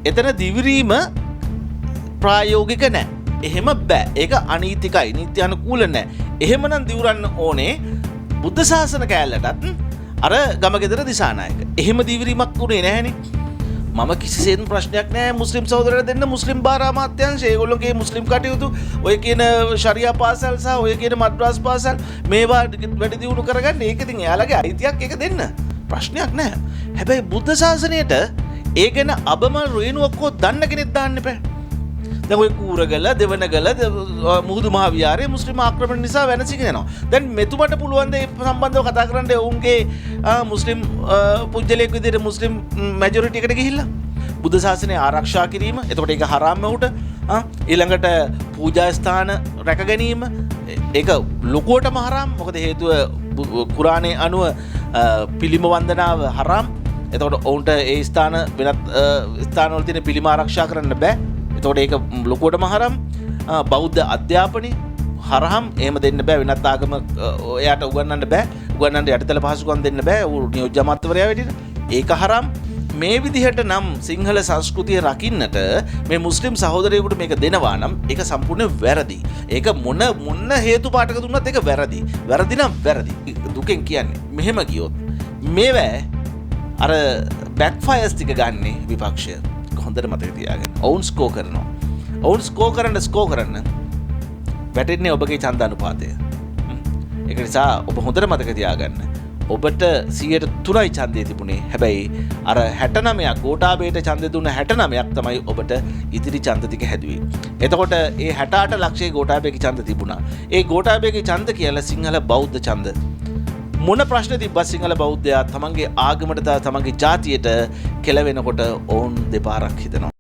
එතන දිවිරීම ප්‍රායෝගික නැහැ. එහෙම බෑ. ඒක අනීතිකයි. නීති අනුකූල නැහැ. එහෙමනම් දිවුරන්න ඕනේ බුද්ධ ශාසන කෑල්ලටත් අර ගමගෙදර දිසානායක. එහෙම දිවිරීමක් උනේ නැහැනේ. මම කිසිසේත්ම ප්‍රශ්නයක් නැහැ මුස්ලිම් සහෝදරයෝ දෙන්න මුස්ලිම් බාර අමාත්‍යාංශ ඒගොල්ලෝගේ මුස්ලිම් කටයුතු ඔය කියන ශරියා පාසල් සහ ඔය කියන මද්රස් පාසල් මේවා වැඩි දියුණු කරගන්න ඒක ඉතින් එයාලගේ අයිතියක් ඒක දෙන්න ප්‍රශ්නයක් නැහැ. හැබැයි බුද්ධ ශාසනයට ඒ ගැන අබම රුයින ඔක්කො දන්න කෙනෙක් දාන්න එපා. දැන් ඔය කූරගල දෙවනගල මුහුදු මහ විහාරයේ මුස්ලිම් ආක්‍රමණ නිසා වෙනසිගෙන යනවා. දැන් මෙතුමට පුළුවන් ද ඒ සම්බන්ධව කතා කරන්න ඔවුන්ගේ මුස්ලිම් පුජ්‍යලයක් විදිහට මුස්ලිම් මැජොරිටි එකට ගිහිල්ලා බුද්ධ ශාසනය ආරක්ෂා කිරීම. එතකොට ඒක හරාම් උට. ඊළඟට පූජා ස්ථාන රැක ගැනීම ඒක ලොකුවටම හරාම්. මොකද හේතුව කුරානයේ අනුව පිළිම වන්දනාව හරාම්. එතකොට ඔවුන්ට ඒ ස්ථාන වෙනත් ස්ථානවල තියෙන පිළිම ආරක්ෂා කරන්න බෑ. එතකොට ඒක ලොකුවටම හරම්. බෞද්ධ අධ්‍යාපනය හරහම් එහෙම දෙන්න බෑ. වෙනත් ආගම එයාට උගන්වන්න බෑ. උගන්වන්න යටිතල පහසුකම් දෙන්න බෑ. නියෝජ්‍ය අමාත්‍යවරයා විදිහට. ඒක හරම්. මේ විදිහට නම් සිංහල සංස්කෘතිය රකින්නට මේ මුස්ලිම් සහෝදරයෙකුට මේක දෙනවා නම් ඒක සම්පූර්ණ වැරදි. ඒක මොන හේතු පාටක දුන්නත් ඒක වැරදි. වැරදි නම් වැරදි. දුකෙන් කියන්නේ මෙහෙම ගියොත් මේවැ අර බැක්ෆයර්ස් ටික ගන්නේ විපක්ෂය. හොඳට මතක තියාගන්න. ඔවුන් ස්කෝ කරනවා. ඔවුන් ස්කෝ කරන්න වැටෙන්නේ ඔබගේ ඡන්ද අනුපාතය. ඒක නිසා ඔබ හොඳට මතක තියාගන්න. ඔබට 103යි ඡන්දය තිබුණේ. හැබැයි අර 69ක් ගෝඨාභයට ඡන්දය දුන්න 69ක් තමයි ඔබට ඉතිරි ඡන්ද ටික හැදුවේ. එතකොට ඒ 68 ලක්ෂයේ ගෝඨාභයගේ ඡන්ද තිබුණා. ඒ ගෝඨාභයගේ ඡන්ද කියලා සිංහල බෞද්ධ ඡන්ද. මොන ප්‍රශ්න තිබ්බත් සිංහල බෞද්ධයා තමන්ගේ ආගමට තමන්ගේ ජාතියට කෙලවෙනකොට ඔවුන් දෙපාරක් හිතනවා.